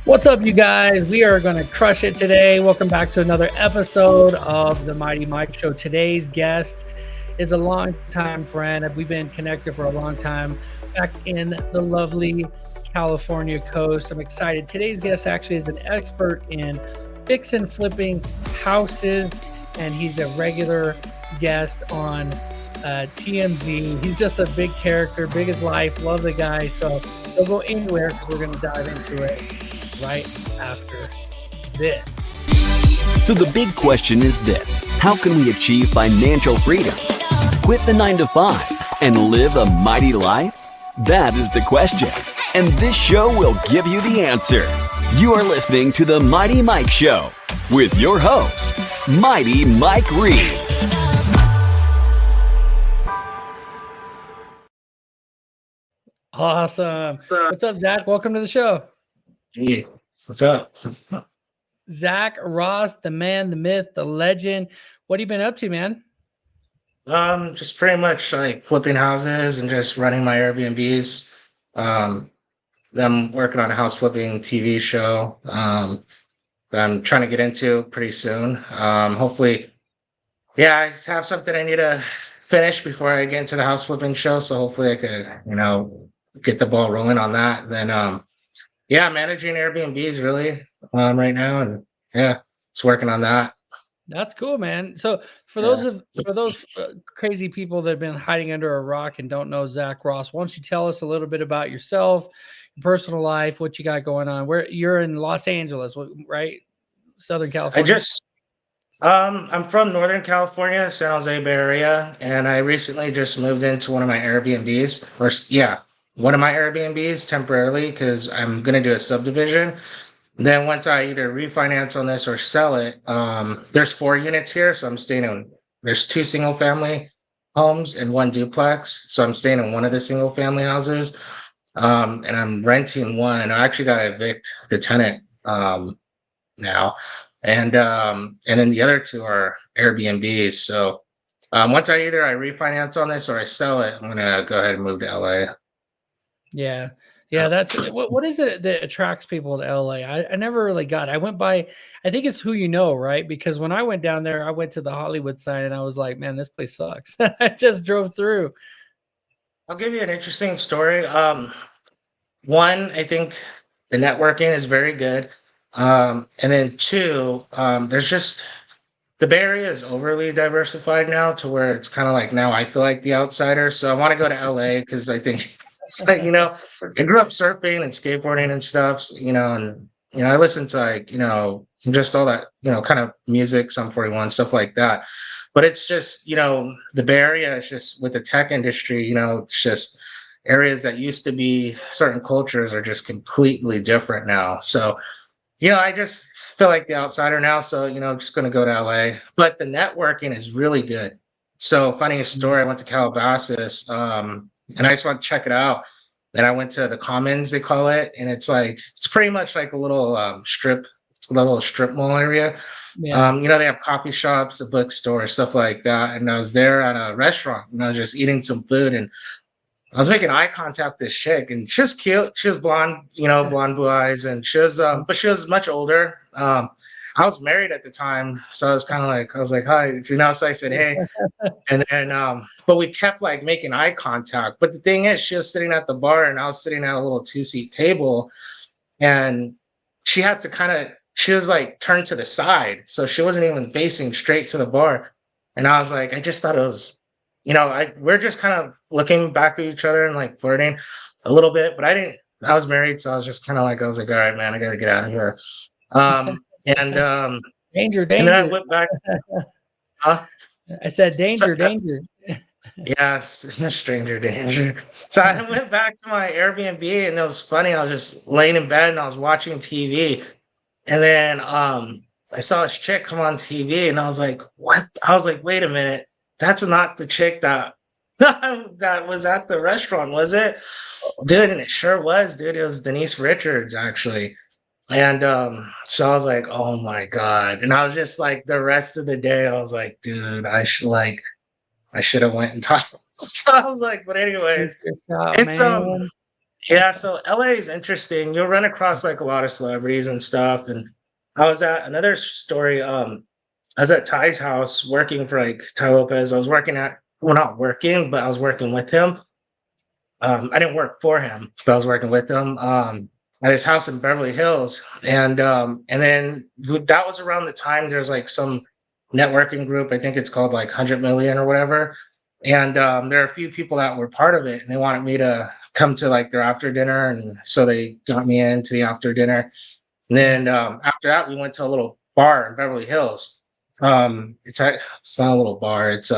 What's up, you guys? We are going to crush it today. Welcome back to another episode of the Mighty Mike Show. Today's guest is a longtime friend. We've been connected for a long time back in the lovely California coast. I'm excited. Today's guest actually is an expert in fix and flipping houses, and he's a regular guest on TMZ. He's just a big character, big as life. Love the guy. So don't go anywhere because we're going to dive into it right after this. So the big question is this: how can we achieve financial freedom, quit the 9-to-5, and live a mighty life? That is the question, and this show will give you the answer. You are listening to the Mighty Mike Show with your host, Mighty Mike Reed. Awesome. What's up, Zach? Welcome to the show. Hey, what's up? Zack Ross, the man, the myth, the legend. What have you been up to, man? Just pretty much like flipping houses and just running my Airbnbs. I'm working on a house flipping TV show that I'm trying to get into pretty soon. Hopefully, I just have something I need to finish before I get into the house flipping show. So hopefully I could, get the ball rolling on that. Then, managing Airbnbs really right now, and just working on that. That's cool, man. So for those crazy people that have been hiding under a rock and don't know Zack Ross, why don't you tell us a little bit about yourself, your personal life, what you got going on? Where you're in Los Angeles, right? Southern California. I'm from Northern California, San Jose Bay Area, and I recently just moved into one of my Airbnbs, temporarily because I'm gonna do a subdivision. Then once I either refinance on this or sell it, there's 4 units here, so I'm staying in. There's 2 single family homes and 1 duplex, so I'm staying in one of the single family houses, and I'm renting one. I actually got to evict the tenant now, and then the other 2 are Airbnbs. So once I refinance on this or I sell it, I'm gonna go ahead and move to LA. Yeah, that's what is it that attracts people to LA? I never really got it. I went by, I think it's who you know, right? Because when I went down there, I went to the Hollywood sign and I was like, man, this place sucks. I just drove through. I'll give you an interesting story. One, I think the networking is very good. And then 2, there's just the Bay Area is overly diversified now to where it's kind of like now I feel like the outsider. So I want to go to LA because I think like, I grew up surfing and skateboarding and stuff, and I listen to just all that, kind of music, Sum 41, stuff like that. But it's just, the Bay Area is just with the tech industry, it's just areas that used to be certain cultures are just completely different now. So, I just feel like the outsider now. So, just going to go to LA. But the networking is really good. So, funny story, I went to Calabasas, and I just want to check it out. And I went to the Commons, they call it, and it's pretty much like a little strip mall area. Yeah. They have coffee shops, a bookstore, stuff like that. And I was there at a restaurant, and I was just eating some food, and I was making eye contact with this chick, and she was cute. She was blonde, blonde blue eyes, and she was, but she was much older. I was married at the time, so I was kind of like, hi, so I said, hey, and then, but we kept like making eye contact. But the thing is, she was sitting at the bar, and I was sitting at a little 2-seat table, and she was like turned to the side, so she wasn't even facing straight to the bar. And I was like, I just thought it was, we're just kind of looking back at each other and like flirting a little bit, but I was married, so I was just kind of like, I was like, all right, man, I got to get out of here. Danger. And then I went back. I said danger. Yes, stranger danger. So I went back to my Airbnb, and it was funny. I was just laying in bed and I was watching TV, and then I saw this chick come on TV, and I was like, "What?" I was like, "Wait a minute, that's not the chick that that was at the restaurant, was it, dude?" And it sure was, dude. It was Denise Richards, actually. And so I was like, "Oh my god!" And I was just like, the rest of the day, I was like, "Dude, I should have went and talked." So I was like, but anyways, it's man. Yeah, so LA is interesting. You'll run across like a lot of celebrities and stuff. And I was at another story. I was at Ty's house working for like Ty Lopez. I was working at, well, not working, but I was working with him. I didn't work for him, but I was working with him at his house in Beverly Hills. And then that was around the time there's like some networking group. I think it's called like 100 Million or whatever. And there are a few people that were part of it, and they wanted me to come to like their after dinner, and so they got me into the after dinner. And then after that, we went to a little bar in Beverly Hills. It's not a little bar. It's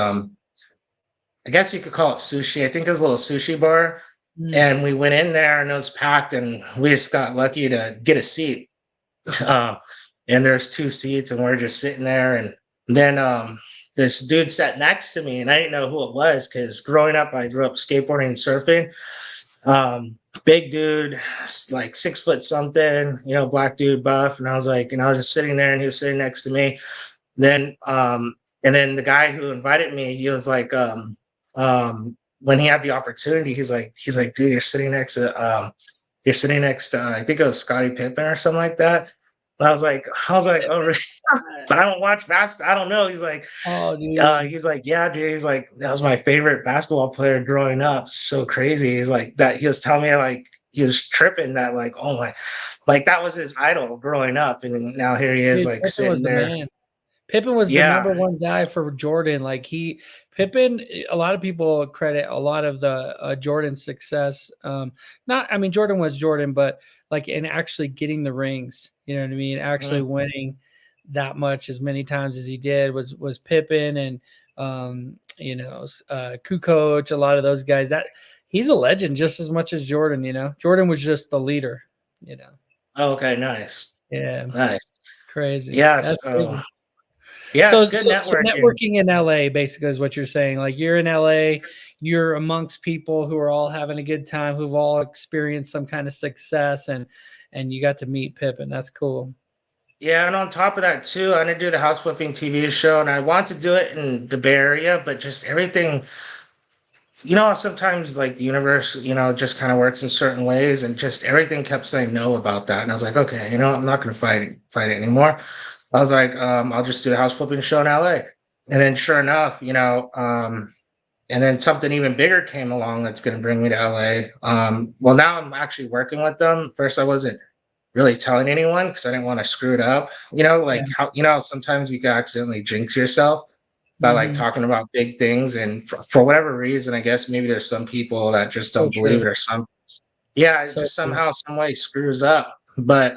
I guess you could call it sushi. I think it's a little sushi bar. Mm. And we went in there and it was packed, and we just got lucky to get a seat. Uh, and there's two seats, and we're just sitting there. And then this dude sat next to me, and I didn't know who it was because growing up, I grew up skateboarding and surfing. Big dude, like 6 foot something, black dude, buff. And I was like, and I was just sitting there, and he was sitting next to me. Then and then the guy who invited me, he was like, when he had the opportunity, he's like, dude, you're sitting next to I think it was Scottie Pippen or something like that. And I was like, oh really? But I don't watch basketball. I don't know. Oh, dude. He's like, yeah, dude. He's like, that was my favorite basketball player growing up. So crazy. He's like that. He was telling me like he was tripping that like, oh my, like that was his idol growing up, and now here he is Dude, like Pippen was sitting the there. man. Pippen was the Yeah. number one guy for Jordan. Like Pippen, a lot of people credit a lot of the Jordan's success. Not, I mean, Jordan was Jordan, but like in actually getting the rings, you know what I mean? Actually Mhm. winning that much as many times as he did was Pippen and Kukoc, a lot of those guys. That he's a legend just as much as Jordan. Jordan was just the leader. You know, Okay, nice. yeah, Nice. crazy. Yeah, That's so crazy. yeah, it's So, good so, so networking. networking in LA basically is what you're saying. Like you're in LA, you're amongst people who are all having a good time, who've all experienced some kind of success, and you got to meet Pippin. That's cool. Yeah, and on top of that too, I'm gonna do the house flipping TV show, and I want to do it in the Bay Area, but just everything, sometimes like the universe, just kind of works in certain ways, and just everything kept saying no about that. And I was like, okay, I'm not gonna fight it anymore. I was like, I'll just do the house flipping show in LA. And then sure enough, and then something even bigger came along that's gonna bring me to LA. Well, now I'm actually working with them. First I wasn't really telling anyone because I didn't want to screw it up. Yeah. Like how sometimes you can accidentally jinx yourself by like Hmm. talking about big things, and for whatever reason, I guess maybe there's some people that just So don't believe true. it, or some, yeah, it So just true. somehow some way screws up. But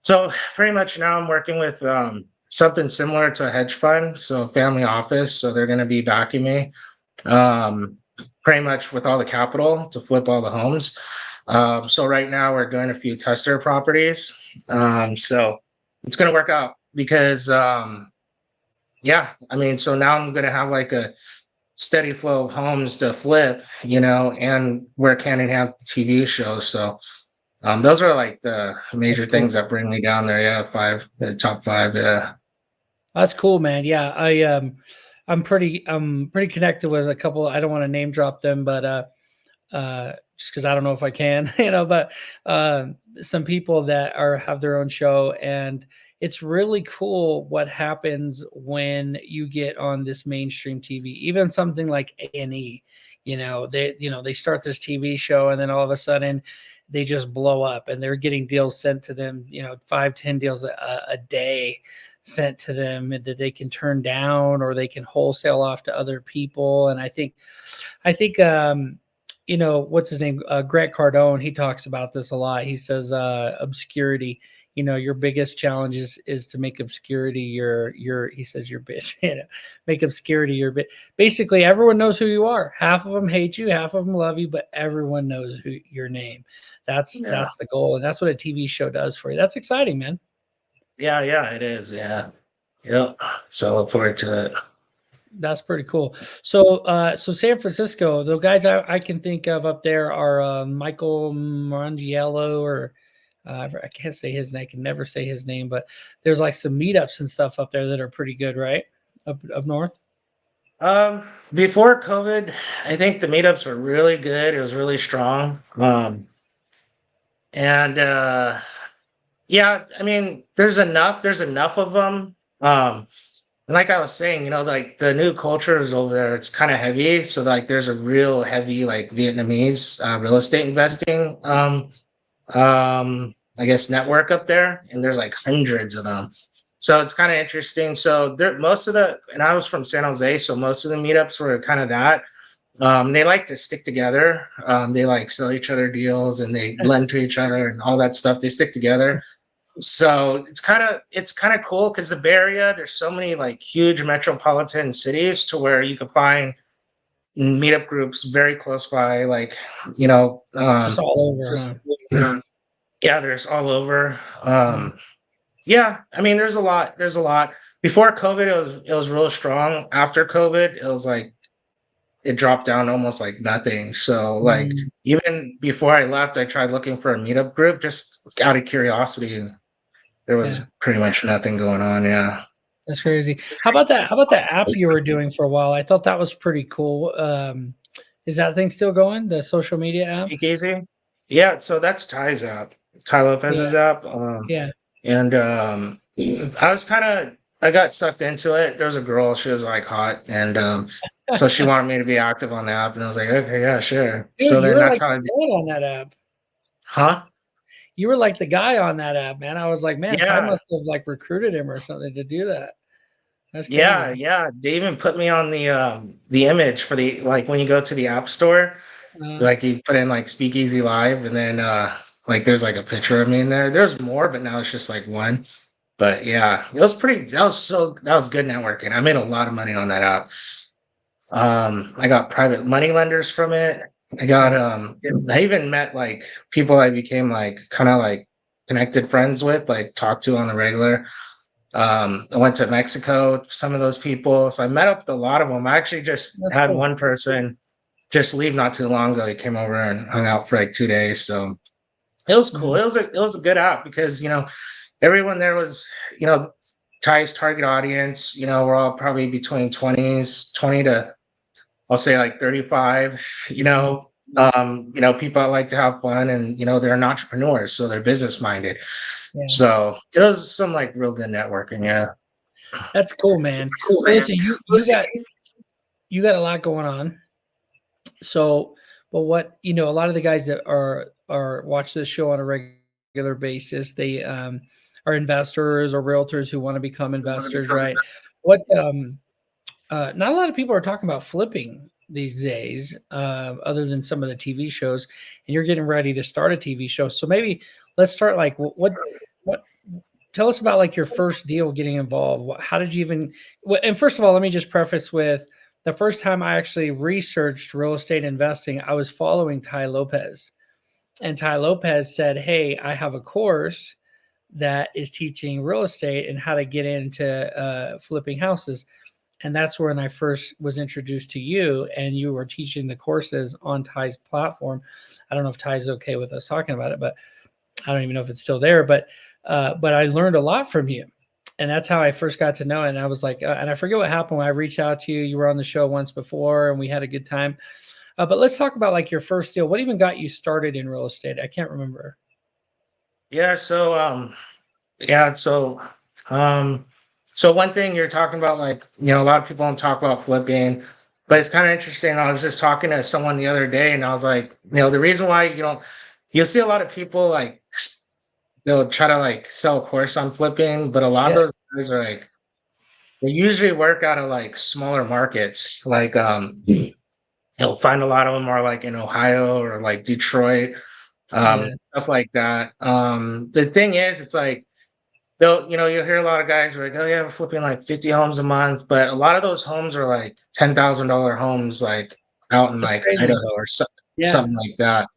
so pretty much now I'm working with something similar to a hedge fund, so a family office. So they're going to be backing me um, pretty much with all the capital to flip all the homes. So right now we're doing a few tester properties. So it's going to work out because, yeah, I mean, so now I'm going to have like a steady flow of homes to flip, and work hand in hand with the TV show. So those are like the That's major cool. things that bring me down there. Yeah, top five. Yeah. That's cool, man. Yeah, I'm pretty connected with a couple. I don't want to name drop them, but just because I don't know if I can, but uh, some people that have their own show, and it's really cool what happens when you get on this mainstream TV, even something like A&E. They start this TV show, and then all of a sudden they just blow up, and they're getting deals sent to them, 5, 10 deals a day sent to them that they can turn down or they can wholesale off to other people. And I think what's his name? Grant Cardone, he talks about this a lot. He says, obscurity, your biggest challenge is to make obscurity he says your bitch, make obscurity your bit. Basically, everyone knows who you are. Half of them hate you, half of them love you, but everyone knows your name. That's Yeah. that's the goal. And that's what a TV show does for you. That's exciting, man. Yeah. Yeah. It is. Yeah. Yep. So I look forward to it. That's pretty cool. So San Francisco, the guys I can think of up there are Michael Marangiello, or I can't say his name. I can never say his name, but there's like some meetups and stuff up there that are pretty good, right? Up north. Before COVID, I think the meetups were really good. It was really strong. And yeah, I mean, there's enough of them. And like I was saying, like the new cultures over there, it's kind of heavy. So like, there's a real heavy like Vietnamese real estate investing, I guess network up there, and there's like hundreds of them. So it's kind of interesting. So there, and I was from San Jose, so most of the meetups were kind of that. They like to stick together. They like sell each other deals and they lend to each other and all that stuff. They stick together. So it's kind of cool because the Bay Area, there's so many like huge metropolitan cities to where you can find meetup groups very close by, like you know, Just all over, huh? yeah, there's all over. Mm. Yeah, I mean, there's a lot. There's a lot. Before COVID, it was real strong. After COVID, it was like it dropped down almost like nothing. So like Mm. even before I left, I tried looking for a meetup group just out of curiosity, and there was Yeah, pretty much nothing going on. Yeah. that's crazy. How about that app you were doing for a while? I thought that was pretty cool. Is that thing still going? The social media app? Speakeasy. Yeah, so that's Ty's app, Ty Yeah, Lopez's app. yeah. And I got sucked into it. There was a girl, she was like hot, and so she wanted me to be active on the app, and I was like, okay, yeah, sure. Dude, So you then were that's like how the I, man on that app. huh? You were like the guy on that app, man. I was like, man, Ty Yeah, must have like recruited him or something to do that. That's yeah, crazy. yeah. They even put me on the image for the like when you go to the app store, Uh, like you put in like Speakeasy Live, and then like there's like a picture of me in there. There's more, but now it's just like one. But yeah, it was pretty. That was good networking. I made a lot of money on that app. I got private money lenders from it. I got yeah, I even met like people I became like kind of like connected friends with, like talked to on the regular. I went to Mexico, some of those people. So I met up with a lot of them. I actually just that's had cool. one person just leave not too long ago. He came over and hung out for like 2 days. So it was cool. Mm, It was a good app because everyone there was, you know, Ty's target audience, we're all probably between 20 to, I'll say like 35, people that like to have fun and, they're an entrepreneurs, so they're business minded. yeah, So it was some like real good networking. Yeah. that's cool, man. Well, listen, you got a lot going on. So, but what a lot of the guys that are watch this show on a regular basis, they are investors or realtors who want to become investors, right? What not a lot of people are talking about flipping these days, other than some of the TV shows. And you're getting ready to start a TV show, so maybe let's start like what tell us about like your first deal getting involved. How did you even? And first of all, let me just preface with the first time I actually researched real estate investing, I was following Ty Lopez, and Ty Lopez said, "Hey, I have a course that is teaching real estate and how to get into flipping houses." And that's when I first was introduced to you, and you were teaching the courses on Ty's platform. I don't know if Ty's okay with us talking about it, but I don't even know if it's still there. But I learned a lot from you, and that's how I first got to know it. And I was like, and I forget what happened when I reached out to you. You were on the show once before, and we had a good time. But let's talk about like your first deal. What even got you started in real estate? I can't remember. Yeah. Yeah. Um, so one thing you're talking about, like, a lot of people don't talk about flipping, but it's kind of interesting. I was just talking to someone the other day and I was like, the reason why you'll see a lot of people like, they'll try to like sell a course on flipping, but a lot of Yeah, those guys are like, they usually work out of like smaller markets. Like, you'll find a lot of them are like in Ohio or like Detroit, yeah, stuff like that. The thing is, it's like, you'll hear a lot of guys who are like, oh yeah, we're flipping like 50 homes a month, but a lot of those homes are like $10,000 homes, like out in that's like crazy. Idaho or Yeah, something like that.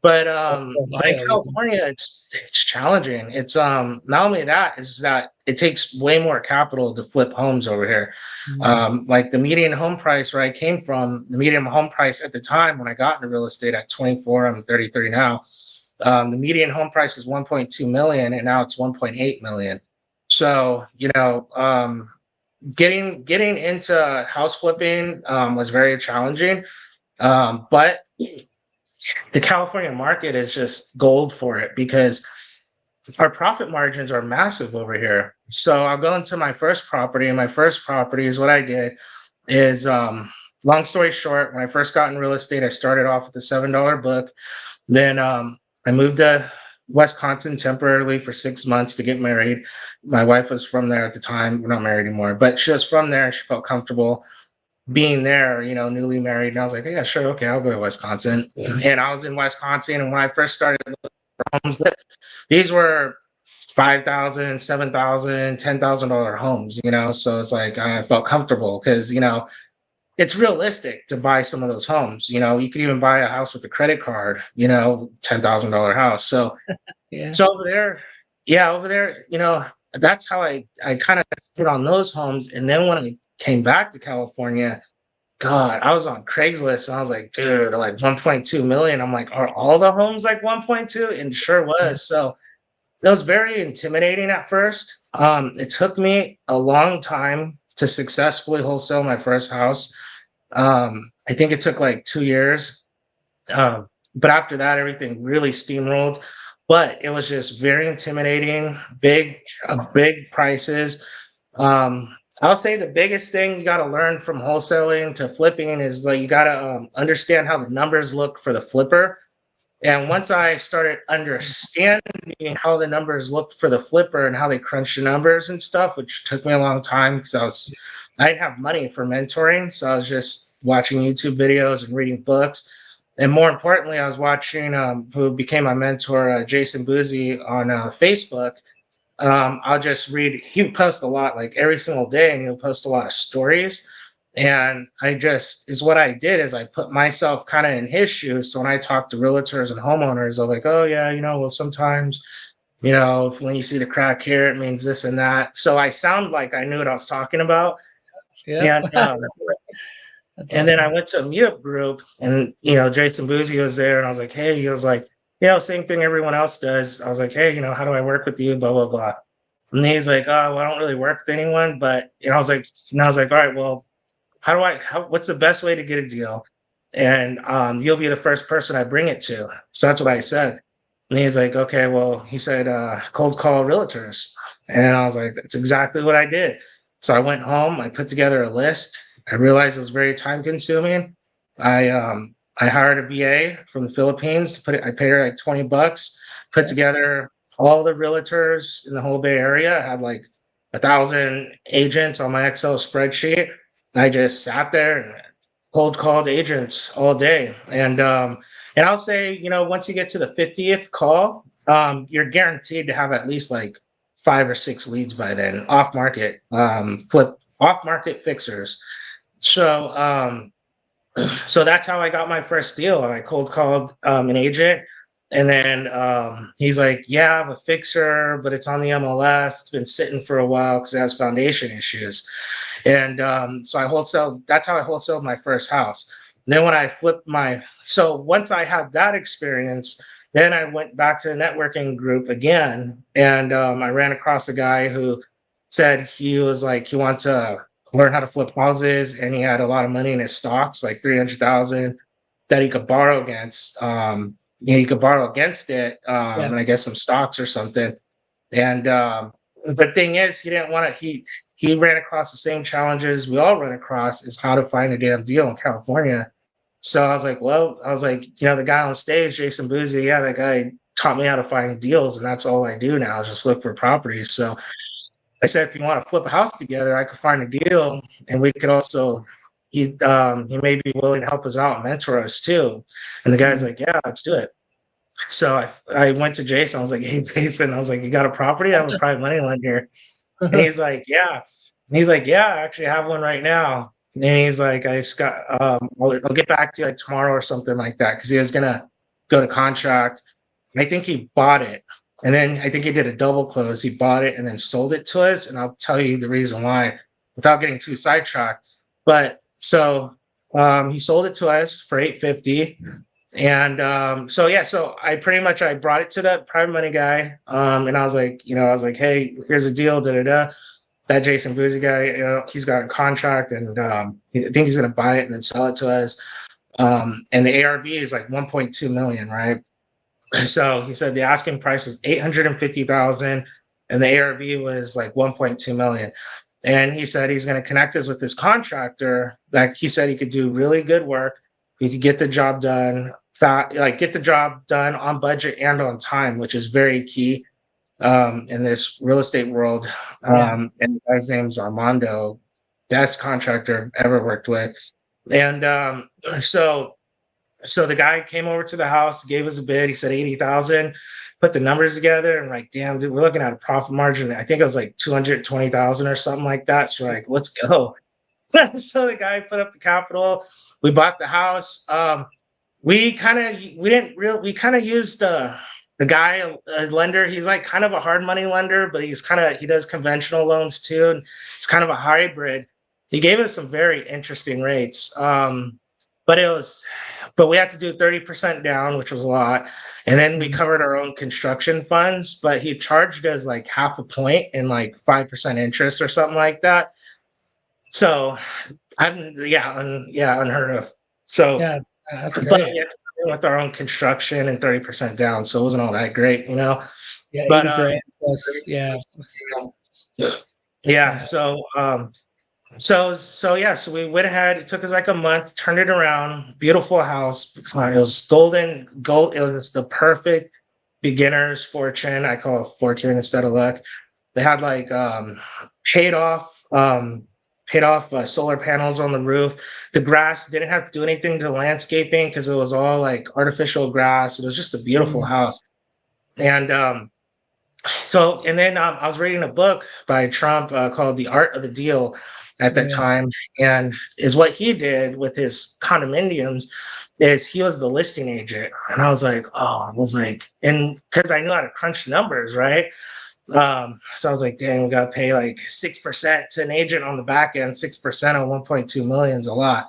But in Ohio even. California, it's challenging. It's not only that, is that it takes way more capital to flip homes over here. Mm, Like the median home price where I came from, the median home price at the time when I got into real estate at 24, I'm 33 now. The median home price is 1.2 million, and now it's 1.8 million. So getting into house flipping was very challenging. But the California market is just gold for it because our profit margins are massive over here. So I'll go into my first property, and my first property is what I did is long story short, when I first got in real estate, I started off with a $7 book. Then I moved to Wisconsin temporarily for 6 months to get married. My wife was from there at the time. We're not married anymore, but she was from there and she felt comfortable being there, newly married. And I was like, yeah, sure, okay, I'll go to Wisconsin. And I was in Wisconsin, and when I first started homes, these were 5,000, 7,000, $10,000 homes, so it's like I felt comfortable because it's realistic to buy some of those homes. You could even buy a house with a credit card, $10,000 house. So Yeah. so over there, yeah, over there, that's how I kind of hit on those homes. And then when I came back to California, God, I was on Craigslist and I was like, dude, like 1.2 million. I'm like, are all the homes like 1.2? And sure Yeah. was. So it was very intimidating at first. It took me a long time to successfully wholesale my first house. I think it took like 2 years. But after that, everything really steamrolled. But it was just very intimidating, big prices. I'll say the biggest thing you got to learn from wholesaling to flipping is like you got to understand how the numbers look for the flipper. And once I started understanding how the numbers looked for the flipper and how they crunch the numbers and stuff, which took me a long time because I didn't have money for mentoring, so I was just watching YouTube videos and reading books. And more importantly, I was watching who became my mentor, Jason Boozy, on Facebook. I'll just read. He would post a lot, like every single day, and he'll post a lot of stories. And I just is what I did is I put myself kind of in his shoes. So when I talk to realtors and homeowners, I'm like, oh yeah, well sometimes, when you see the crack here, it means this and that. So I sound like I knew what I was talking about. Yep. And That's and then I awesome. went to a meetup group, and Jason Boozy was there, and I was like, hey, he was like, same thing everyone else does. I was like, hey, how do I work with you? Blah blah blah. And he's like, oh, well, I don't really work with anyone, but I was like, all right, well, what's the best way to get a deal? And you'll be the first person I bring it to. So that's what I said. And he's like, okay, well, he said, cold call realtors. And I was like, that's exactly what I did. So I went home, I put together a list. I realized it was very time consuming. I hired a VA from the Philippines to I paid her like $20, put Yeah. together all the realtors in the whole Bay Area. I had like 1,000 agents on my Excel spreadsheet. I just sat there and cold called agents all day. And I'll say, once you get to the 50th call, you're guaranteed to have at least like 5 or 6 leads by then, off market fixers. So so that's how I got my first deal. And I cold called an agent. And then he's like, yeah, I have a fixer, but it's on the MLS. It's been sitting for a while because it has foundation issues. And so that's how I wholesaled my first house. And then when I so once I had that experience, then I went back to the networking group again. And I ran across a guy who said he was like, he wanted to learn how to flip houses, and he had a lot of money in his stocks, like 300,000 that he could borrow against. He could borrow against it, Yeah. and I guess some stocks or something. And the thing is, he didn't want to. He ran across the same challenges we all run across: is how to find a damn deal in California. So I was like, well, the guy on stage, Jason Boozy, yeah, that guy taught me how to find deals, and that's all I do now is just look for properties. So I said, if you want to flip a house together, I could find a deal, and we could also. He may be willing to help us out and mentor us too. And the guy's Mhm. like, yeah, let's do it. So I went to Jason. I was like, hey, Jason, I was like, you got a property? I have a private money lender. And he's like, yeah. And he's like, yeah, I actually have one right now. And he's like, I just got, I'll get back to you like tomorrow or something like that. Cause he was going to go to contract. I think he bought it. And then I think he did a double close. He bought it and then sold it to us. And I'll tell you the reason why without getting too sidetracked. But so he sold it to us for 850. And so yeah, so I brought it to that private money guy, and I was like, hey, here's a deal, da da da. that Jason Boozy guy, he's got a contract, and I think he's going to buy it and then sell it to us. And the ARV is like 1.2 million, right? So he said the asking price was 850,000, and the ARV was like 1.2 million. And he said he's going to connect us with this contractor that he said he could do really good work. He could get the job done, get the job done on budget and on time, which is very key in this real estate world. And the guy's name's Armando, best contractor I've ever worked with. And so the guy came over to the house, gave us a bid. He said 80,000. Put the numbers together, and like, damn, dude, we're looking at a profit margin. I think it was like 220,000 or something like that. So we're like, let's go. So the guy put up the capital. We bought the house. We kind of used the guy, a lender. He's like kind of a hard money lender, but he does conventional loans too. And it's kind of a hybrid. He gave us some very interesting rates. But we had to do 30% down, which was a lot. And then we covered our own construction funds, but he charged us like half a point and like 5% interest or something like that. So unheard of. So that's but great. we had to do with our own construction and 30% down. So it wasn't all that great, Yeah, But 80 grand plus, yeah. So we went ahead. It took us like a month, turned it around. Beautiful house. It was golden gold. It was the perfect beginner's fortune. I call it fortune instead of luck. They had like paid off solar panels on the roof. The grass didn't have to do anything to landscaping because it was all like artificial grass. It was just a beautiful house. And then I was reading a book by Trump called The Art of the Deal at that time. And is what he did with his condominiums is he was the listing agent. And I was like, and because I knew how to crunch numbers, right? So I was like, dang, we got to pay like 6% to an agent on the back end. 6% on 1.2 million is a lot.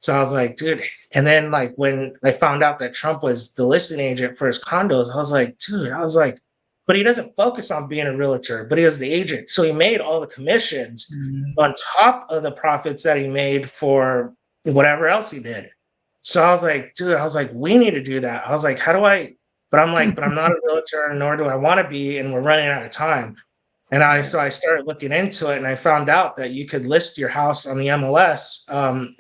So I was like, dude. And then like when I found out that Trump was the listing agent for his condos, I was like, but he doesn't focus on being a realtor, but he was the agent. So he made all the commissions on top of the profits that he made for whatever else he did. So I was like, we need to do that. I was like, how do I? But I'm not a realtor, nor do I want to be, and we're running out of time. And so I started looking into it, and I found out that you could list your house on the MLS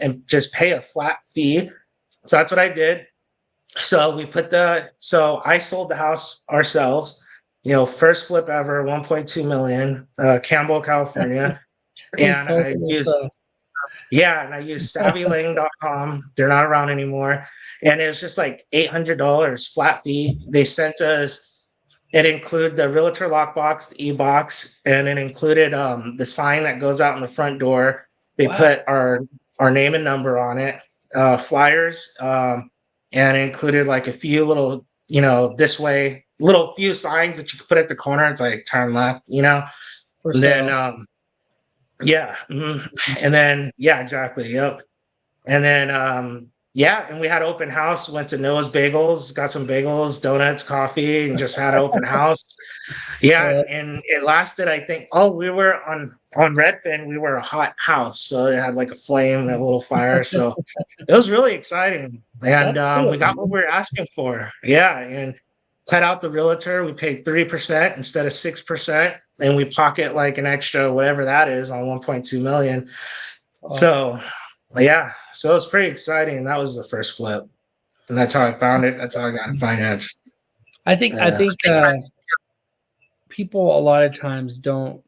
and just pay a flat fee. So that's what I did. So I sold the house ourselves, first flip ever, 1.2 million, Campbell, California. And I used savvylaying.com. They're not around anymore. And it was just like $800 flat fee. They sent us, it included the realtor lockbox, the e-box, and it included the sign that goes out in the front door. They put our name and number on it, flyers, and it included like a few little, little few signs that you could put at the corner. It's like turn left, and then and then exactly, yep. And then and we had open house. Went to Noah's Bagels, got some bagels, donuts, coffee, and just had an open house. And it lasted. I think. Oh, we were on Redfin. We were a hot house, so it had like a flame, a little fire. So it was really exciting, and cool, we got what we were asking for. Yeah, and cut out the realtor. We paid 3% instead of 6%, and we pocket like an extra whatever that is on 1.2 million. So so it was pretty exciting. That was the first flip, and that's how I found it. That's how I got it financed. I think people a lot of times don't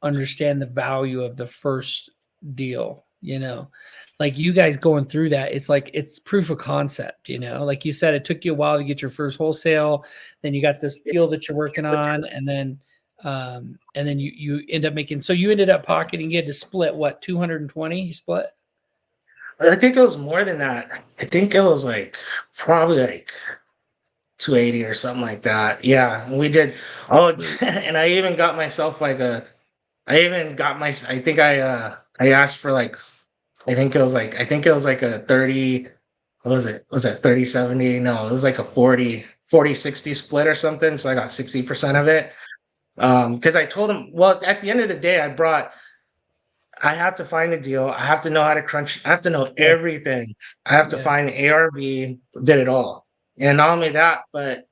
understand the value of the first deal. Like you guys going through that, it's proof of concept. Like you said, it took you a while to get your first wholesale, then you got this deal that you're working on, and then you end up making. So you ended up pocketing. You had to split what, 220? You split. I think it was more than that. I think it was like probably like 280 or something like that. Yeah, and we did. Oh, and I even got myself like I think I asked for like, I think it was like a 30. What was it? Was that 30/70? No, it was like a 40/60 split or something. So I got 60% of it. Because I told him, well, at the end of the day, I have to find the deal. I have to know how to crunch. I have to know Yeah. everything. I have to Yeah. find the ARV, did it all. And not only that, but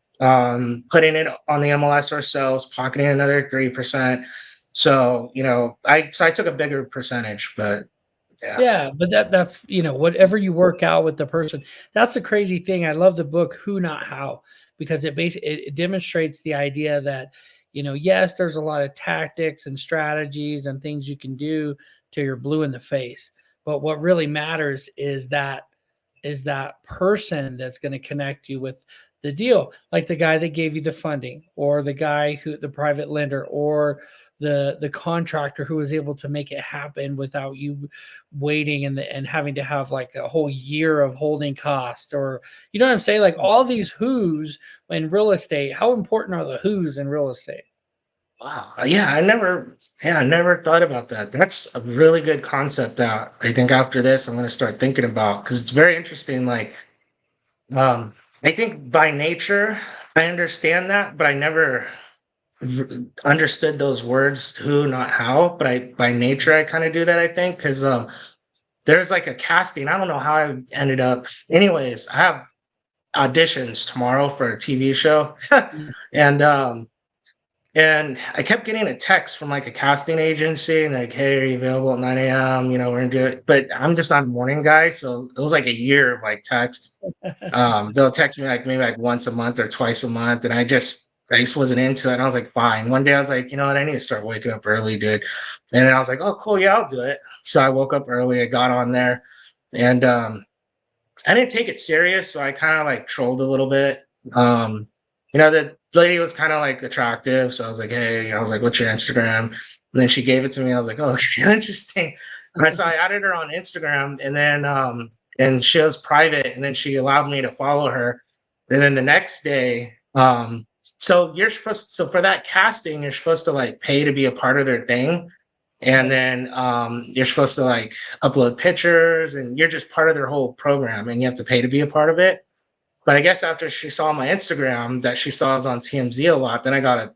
putting it on the MLS ourselves, pocketing another 3%. So, I took a bigger percentage, but yeah. Yeah, but that's whatever you work out with the person. That's the crazy thing. I love the book Who Not How, because it demonstrates the idea that, yes, there's a lot of tactics and strategies and things you can do till you're blue in the face. But what really matters is that person that's going to connect you with the deal, like the guy that gave you the funding, or the guy who the private lender, or the contractor who was able to make it happen without you waiting and having to have like a whole year of holding costs, or you know what I'm saying, like all these who's in real estate. How important are the who's in real estate? Wow. I never thought about that. That's a really good concept that I think after this I'm going to start thinking about, because it's very interesting. Like, um, I think by nature I understand that, but I never understood those words, who, not how. But by nature, I kind of do that, I think, because there's like a casting. I don't know how I ended up. Anyways, I have auditions tomorrow for a TV show, Mm. and and I kept getting a text from like a casting agency and like, hey, are you available at 9 a.m.? We're gonna do it. But I'm just not a morning guy. So it was like a year of like text. They'll text me like maybe like once a month or twice a month. And I just wasn't into it. And I was like, fine. One day I was like, you know what? I need to start waking up early, dude. And then I was like, oh, cool. Yeah, I'll do it. So I woke up early. I got on there, and I didn't take it serious, so I kind of like trolled a little bit. Um, the lady was kind of like attractive, so I was like, "Hey," I was like, "What's your Instagram?" And then she gave it to me. I was like, "Oh, interesting." So I added her on Instagram, and then and she was private, and then she allowed me to follow her. And then the next day, so for that casting, you're supposed to like pay to be a part of their thing, and Okay. then you're supposed to like upload pictures, and you're just part of their whole program, and you have to pay to be a part of it. But I guess after she saw my Instagram that she saw us on TMZ a lot, then I got a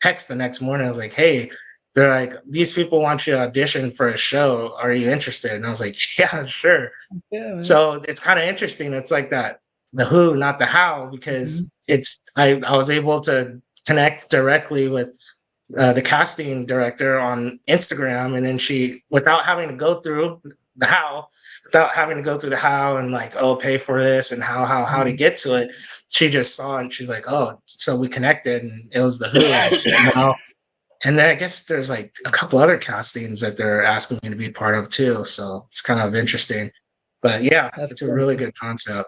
text the next morning. I was like, hey, they're like, these people want you to audition for a show, are you interested? And I was like, yeah, sure. Yeah, man. So it's kind of interesting. It's like that, the who, not the how, Mhm. because I was able to connect directly with the casting director on Instagram, and then without having to go through the how, without having to go through the how and like, oh, pay for this and how to Mhm. get to it. She just saw it and she's like, oh, so we connected, and it was the who. And then I guess there's like a couple other castings that they're asking me to be part of too. So it's kind of interesting. But yeah, That's it's a cool. really good concept.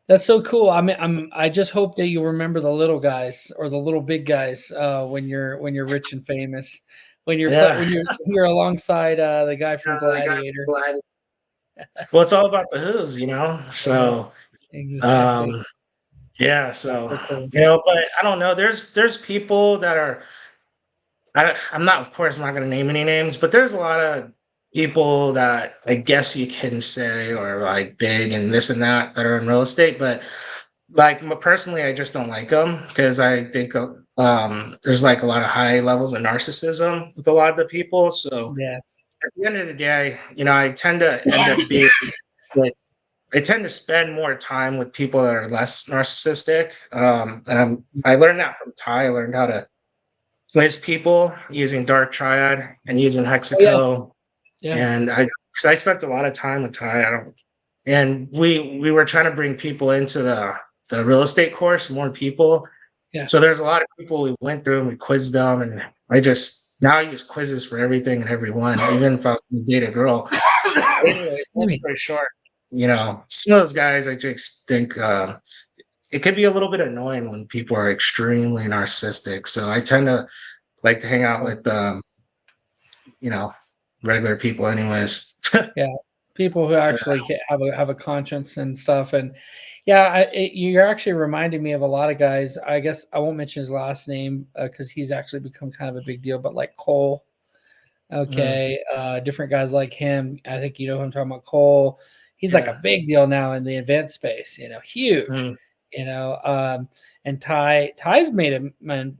That's so cool. I mean, I just hope that you remember the little guys or the little big guys when you're rich and famous, Yeah. when you're alongside the guy from The guy from Gladiator. Glad. Well, it's all about the who's. Yeah, So exactly. um yeah, so So cool. but I don't know. There's people that are. I'm not, of course, I'm not going to name any names, but there's a lot of people that I guess you can say are like big and this and that are in real estate. But like personally, I just don't like them because I think there's like a lot of high levels of narcissism with a lot of the people. So Yeah. at the end of the day, I tend to end up being like, I tend to spend more time with people that are less narcissistic. I learned that from Ty. I learned how to quiz people using Dark Triad and using Oh yeah. Hexaco. Yeah. And because I spent a lot of time with Ty, and we were trying to bring people into the real estate course, more people. Yeah. So there's a lot of people we went through and we quizzed them, and I just now I use quizzes for everything and everyone, even if I was going to date a girl. But anyway, Excuse long me. story short, some of those guys, I just think it could be a little bit annoying when people are extremely narcissistic. So I tend to like to hang out with you know, regular people anyways. Yeah, people who actually have a conscience and stuff, and yeah, you're actually reminding me of a lot of guys. I guess I won't mention his last name because he's actually become kind of a big deal. But like Cole, Mm, okay, different guys like him. I think you know who I'm talking about. Cole, he's like a yeah. big deal now in the event space. Huge. Mm, You know, um, and Ty's made him. Man,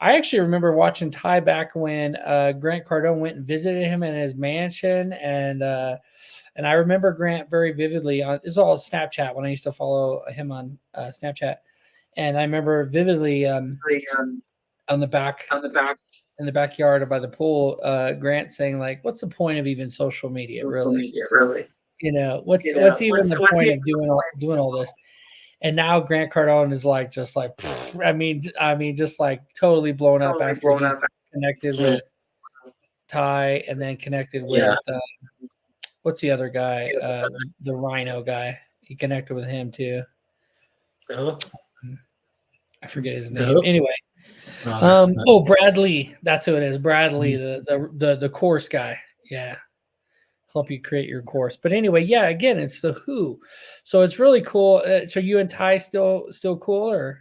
I actually remember watching Ty back when Grant Cardone went and visited him in his mansion, and I remember Grant very vividly. This is all Snapchat when I used to follow him on Snapchat, and I remember vividly The, on the back on the back in the backyard or by the pool, Grant saying like, "What's the point of even social media, social really? media, really. You know, what's even the What's point even of doing all this?" And now Grant Cardone is like just like, I mean, just like totally blown up totally after blown he up? connected Mm, with Ty, and then connected yeah. with what's the other guy, the Rhino guy. He connected with him too. Who? I forget his The name. who? Anyway, Uh, oh, Bradley, that's who it is. Bradley, mm, the course guy. Yeah, help you create your course. But anyway, yeah, again, it's the who. So it's really cool. So you and Ty still cool, or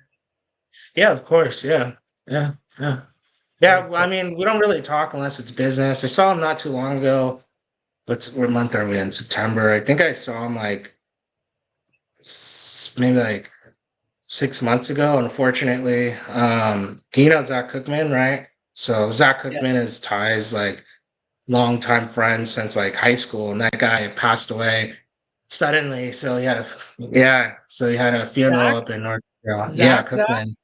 yeah, of course. Yeah. Yeah. Yeah. Yeah. very Well, I cool. mean, we don't really talk unless it's business. I saw him not too long ago. What month are we in? September. I think I saw him like maybe like 6 months ago. Unfortunately, you know Zach Cookman, right? So Zach Yeah, Cookman is Ty's like longtime friend since like high school, and that guy passed away suddenly. So so he had a funeral Zach, up in North Carolina. Yeah, Zach, Cookman.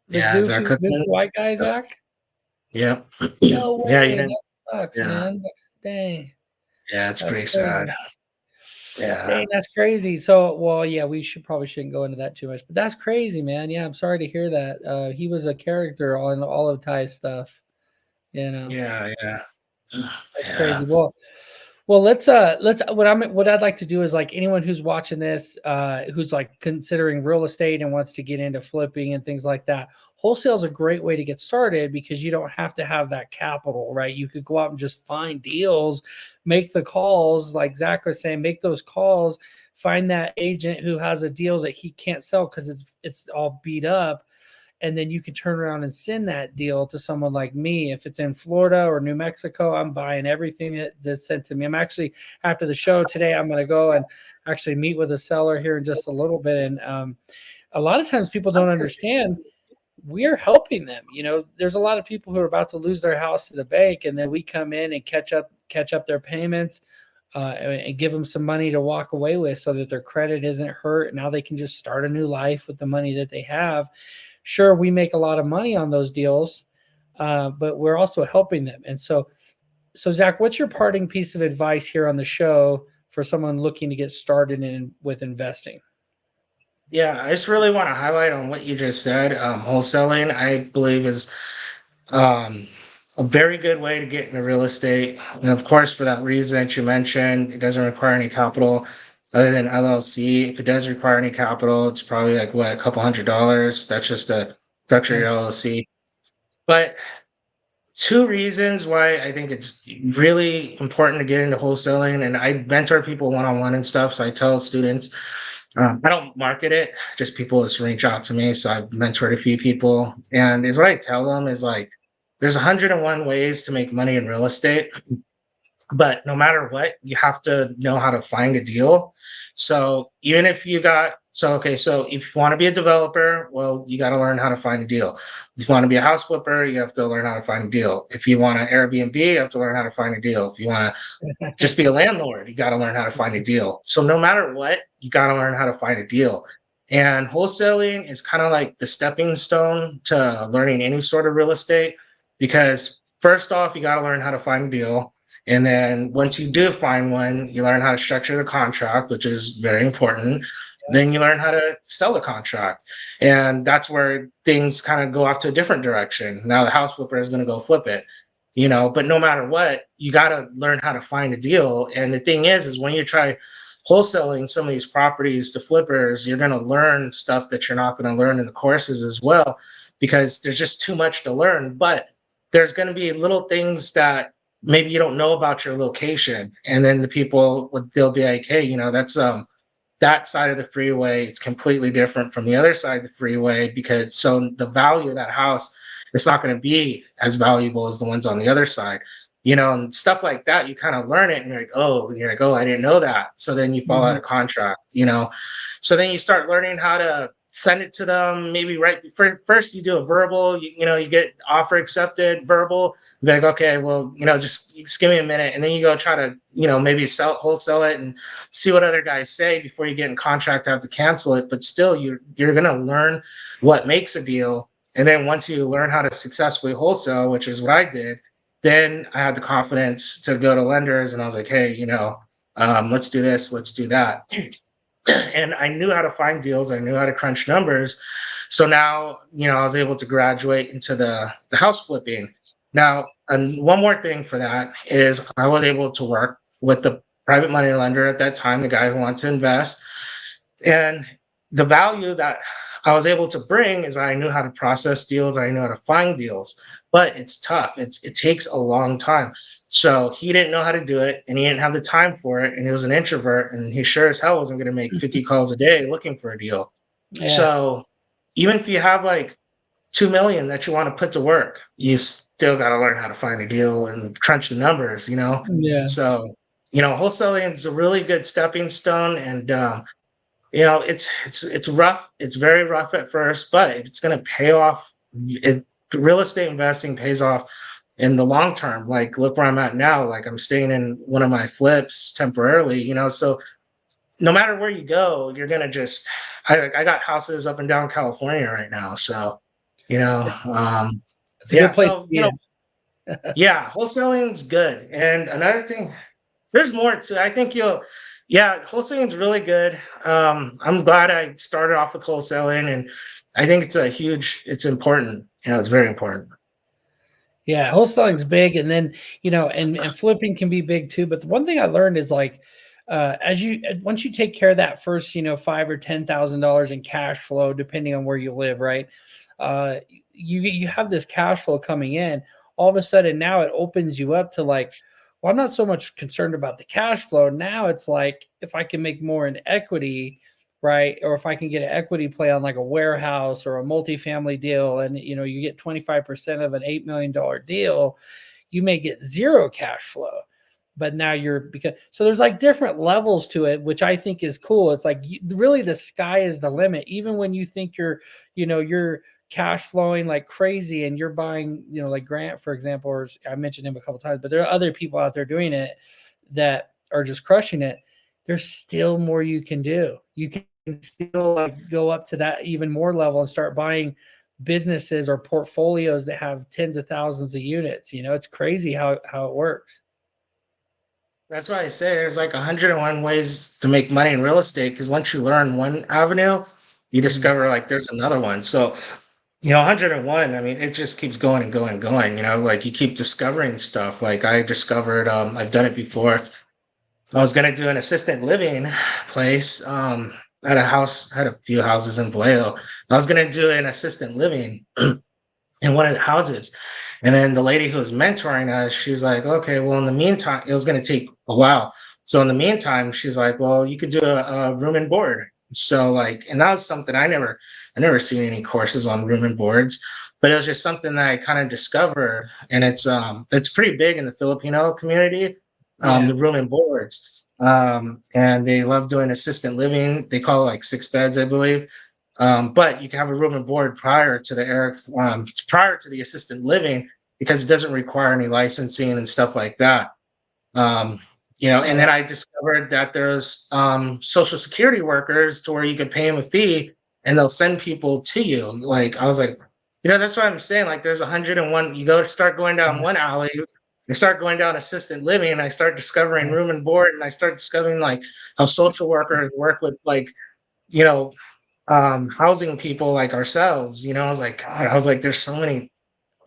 the Yeah, Zach goofy Cookman. white guy, Zach. Yep. No Yeah, you way, didn't. that sucks, Yeah, man. Dang, yeah, it's that's pretty sad. crazy. Yeah, Dang, that's crazy. So, well, yeah, we probably shouldn't go into that too much, but that's crazy, man. Yeah, I'm sorry to hear that. He was a character on all of Ty's stuff. You know, yeah. that's crazy. Yeah. Well, let's what I'd like to do is like anyone who's watching this, who's like considering real estate and wants to get into flipping and things like that. Wholesale is a great way to get started because you don't have to have that capital, right? You could go out and just find deals, make the calls, like Zach was saying, make those calls, find that agent who has a deal that he can't sell because it's all beat up, and then you can turn around and send that deal to someone like me. If it's in Florida or New Mexico, I'm buying everything that's sent to me. I'm actually, after the show today, I'm going to go and actually meet with a seller here in just a little bit. And a lot of times people don't understand we're helping them. You know, there's a lot of people who are about to lose their house to the bank, and then we come in and catch up their payments, and give them some money to walk away with, so that their credit isn't hurt. Now they can just start a new life with the money that they have. Sure, we make a lot of money on those deals, but we're also helping them. And so Zach, what's your parting piece of advice here on the show for someone looking to get started with investing? Yeah, I just really want to highlight on what you just said. Wholesaling, I believe, is um, a very good way to get into real estate. And of course, for that reason that you mentioned, it doesn't require any capital other than LLC. If it does require any capital, it's probably like what, a couple $100. That's just to structure Yeah. your LLC. But two reasons why I think it's really important to get into wholesaling, and I mentor people one on one and stuff. So I tell students, I don't market it, just people just reach out to me. So I've mentored a few people, and is what I tell them is like, there's 101 ways to make money in real estate, but no matter what, you have to know how to find a deal. So even if you got so okay, so if you want to be a developer, well, you got to learn how to find a deal. If you want to be a house flipper, you have to learn how to find a deal. If you want to Airbnb, you have to learn how to find a deal. If you want to just be a landlord, you got to learn how to find a deal. So no matter what, you got to learn how to find a deal. And wholesaling is kind of like the stepping stone to learning any sort of real estate, because first off, you got to learn how to find a deal. And then once you do find one, you learn how to structure the contract, which is very important. Then you learn how to sell the contract. And that's where things kind of go off to a different direction. Now the house flipper is going to go flip it, but no matter what, you got to learn how to find a deal. And the thing is when you try wholesaling some of these properties to flippers, you're going to learn stuff that you're not going to learn in the courses as well, because there's just too much to learn. But there's going to be little things that maybe you don't know about your location, and then the people they'll be like, hey, that's that side of the freeway is completely different from the other side of the freeway, because so the value of that house, it's not going to be as valuable as the ones on the other side, and stuff like that. You kind of learn it, and you're like, oh, I didn't know that. So then you fall out Mhm. of contract, so then you start learning how to send it to them. Maybe right first you do a verbal. You get offer accepted, verbal. Be like, okay, well, just give me a minute, and then you go try to, maybe wholesale it and see what other guys say before you get in contract to have to cancel it. But still, you're gonna learn what makes a deal, and then once you learn how to successfully wholesale, which is what I did, then I had the confidence to go to lenders, and I was like, hey, let's do this, let's do that. And I knew how to find deals. I knew how to crunch numbers. So now, I was able to graduate into the house flipping. Now, and one more thing for that is I was able to work with the private money lender at that time, the guy who wants to invest. And the value that I was able to bring is I knew how to process deals, I knew how to find deals, but it's tough. It takes a long time. So he didn't know how to do it and he didn't have the time for it. And he was an introvert and he sure as hell wasn't going to make 50 calls a day looking for a deal. Yeah. So even if you have like 2 million that you want to put to work, you still got to learn how to find a deal and crunch the numbers, Yeah. So, wholesaling is a really good stepping stone. And, it's rough. It's very rough at first, but it's going to pay off. Real estate investing pays off in the long term. Like, look where I'm at now. Like, I'm staying in one of my flips temporarily. So no matter where you go, you're gonna just. I got houses up and down California right now, so It's a yeah. good place to So be in. yeah, wholesaling's good. And another thing, there's more to. I think you'll. Yeah, wholesaling's really good. I'm glad I started off with wholesaling, and I think it's important. It's very important. Yeah, wholesaling's big, and then and flipping can be big too. But the one thing I learned is like, once you take care of that first, $5,000 or $10,000 in cash flow, depending on where you live, right? Uh, you have this cash flow coming in. All of a sudden, now it opens you up to like, well, I'm not so much concerned about the cash flow. Now it's like if I can make more in equity, right? Or if I can get an equity play on like a warehouse or a multifamily deal, and you get 25% of an $8 million deal, you may get zero cash flow. But now because so there's like different levels to it, which I think is cool. It's like really the sky is the limit. Even when you think you're cash flowing like crazy and you're buying, like Grant, for example, or I mentioned him a couple times, but there are other people out there doing it that are just crushing it. There's still more you can do. You can still like go up to that even more level and start buying businesses or portfolios that have tens of thousands of units. It's crazy how it works. That's why I say there's like 101 ways to make money in real estate because once you learn one avenue, you Mhm. discover like there's another one. So, 101, I mean, it just keeps going and going and going, like you keep discovering stuff. Like I discovered, I've done it before. I was gonna do an assistant living place, at a house, had a few houses in Vallejo. I was gonna do an assistant living in one of the houses. And then the lady who was mentoring us, she's like, okay, well, in the meantime, it was going to take a while. So in the meantime, she's like, well, you could do a room and board. So like, and that was something I never seen any courses on room and boards, but it was just something that I kind of discovered. And it's pretty big in the Filipino community, Yeah. the room and boards. And they love doing assistant living. They call it like 6 beds, I believe. But you can have a room and board prior to the assistant living because it doesn't require any licensing and stuff like that. Um, and then I discovered that there's social security workers to where you could pay them a fee and they'll send people to you. Like I was like, that's what I'm saying. Like there's 101. You go start going down one alley, you start going down assistant living, and I start discovering room and board, and I start discovering like how social workers work with like you know housing people like ourselves. I was like, God, I was like, there's so many,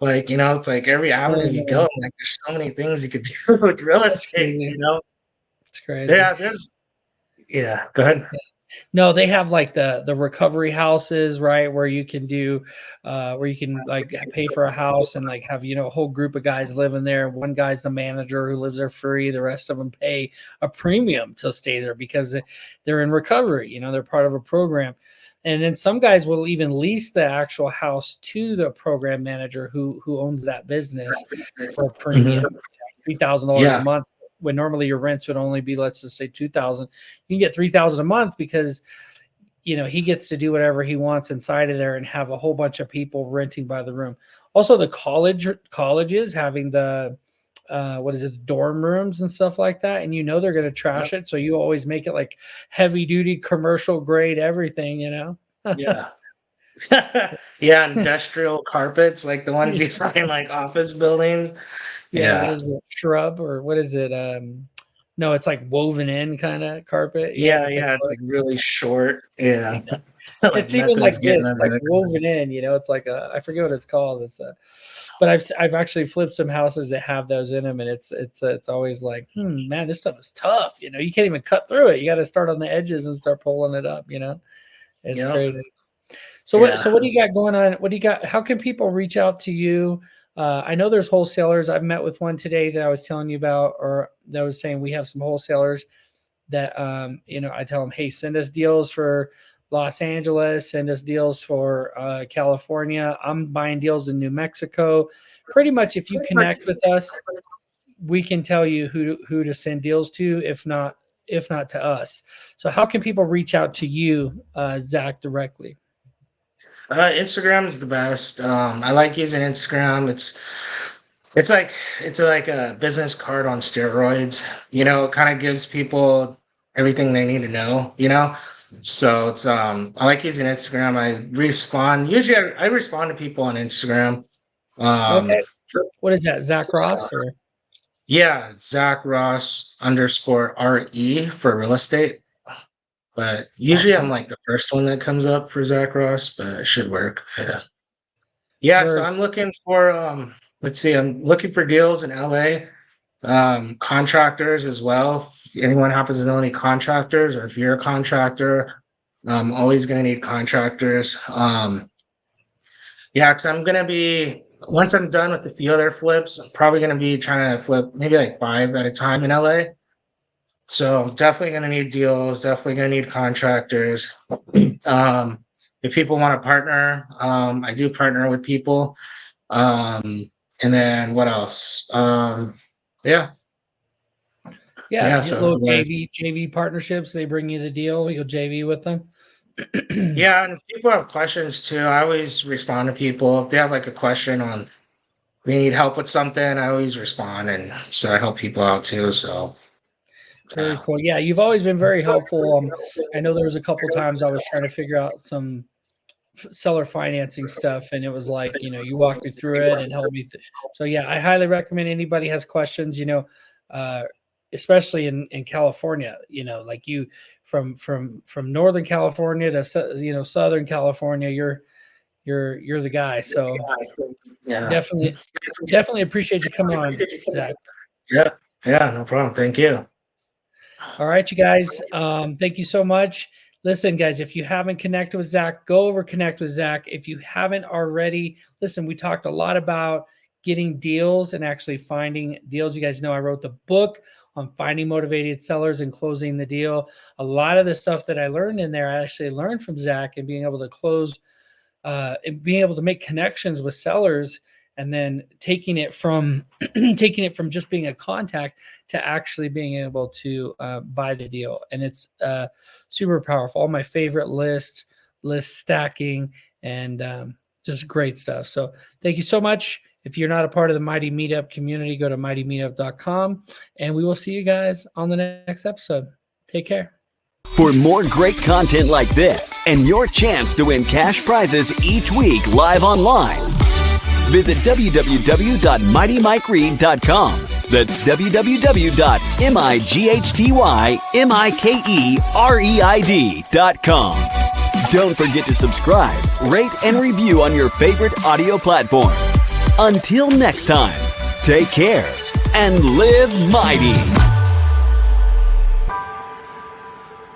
like, it's like every avenue you go, like, there's so many things you could do with real That's estate, crazy. It's crazy. Yeah, go ahead. No, they have like the recovery houses, right? Where you can do, where you can like pay for a house and like have a whole group of guys living there. One guy's the manager who lives there free. The rest of them pay a premium to stay there because they're in recovery. They're part of a program. And then some guys will even lease the actual house to the program manager who owns that business for a premium, Mhm. $3,000 a Yeah, month. When normally your rents would only be, let's just say 2,000, you can get 3,000 a month because he gets to do whatever he wants inside of there and have a whole bunch of people renting by the room. Also, the colleges having the what is it, dorm rooms and stuff like that, and they're going to trash it, so you always make it like heavy duty commercial grade everything. Yeah. Yeah, industrial carpets like the ones you find like office buildings. Yeah, what Yeah. is it, shrub, or what is it? No, it's like woven in kind of carpet. Yeah, It's like yeah, it's like really short. Yeah. Like it's even nothing's like getting this, under like it. woven in. It's like I forget what it's called. But I've actually flipped some houses that have those in them, and it's always like, man, this stuff is tough. You can't even cut through it. You got to start on the edges and start pulling it up. It's Yep. crazy. So what do you got going on? What do you got? How can people reach out to you? I know there's wholesalers. I've met with one today that I was telling you about, or that was saying we have some wholesalers that I tell them, hey, send us deals for Los Angeles, send us deals for California. I'm buying deals in New Mexico. Pretty much, if you connect with us, we can tell you who to send deals to, if not to us. So how can people reach out to you, Zack, directly? Instagram is the best. I like using Instagram. It's like a business card on steroids. It kind of gives people everything they need to know. So it's I like using Instagram. I respond. Usually I respond to people on Instagram. Okay. Um What is that, Zack Ross? Or yeah, Zack Ross _RE for real estate. But usually I'm awesome. like the first one that comes up for Zack Ross, but it should work. Yeah. Yeah, so Very I'm looking for let's see, I'm looking for deals in LA, contractors as well. If anyone happens to know any contractors, or if you're a contractor, I'm always gonna need contractors. Yeah, because I'm gonna be once I'm done with a few other flips, I'm probably gonna be trying to flip maybe like 5 at a time in LA. So definitely gonna need deals, definitely gonna need contractors. Um, if people want to partner, I do partner with people. And then what else? Yeah, Yeah, yeah. So if little you guys, JV partnerships. They bring you the deal. You go JV with them. yeah, and if people have questions too, I always respond to people. If they have like a question on they need help with something, I always respond, and so I help people out too. So Very yeah. cool. Yeah, you've always been very helpful. I know there was a couple times I was trying to figure out some seller financing stuff, and it was like, you walked me through it and helped me. So yeah, I highly recommend anybody has questions. Uh, especially in California. Like you from Northern California to Southern California. You're the guy. So Yeah. definitely appreciate you coming on, Zack. Yeah. Yeah. No problem. Thank you. All right, you guys. Thank you so much. Listen, guys, if you haven't connected with Zack, go over connect with Zack. If you haven't already, listen, we talked a lot about getting deals and actually finding deals. You guys know I wrote the book on finding motivated sellers and closing the deal. A lot of the stuff that I learned in there, I actually learned from Zack, and being able to close and being able to make connections with sellers, and then taking it from just being a contact to actually being able to buy the deal. And it's super powerful. All my favorite list stacking, and just great stuff. So thank you so much. If you're not a part of the Mighty Meetup community, go to mightymeetup.com, and we will see you guys on the next episode. Take care. For more great content like this and your chance to win cash prizes each week live online, visit www.mightymikereed.com. That's www.mightymikereed.com. Don't forget to subscribe, rate, and review on your favorite audio platform. Until next time, take care and live mighty.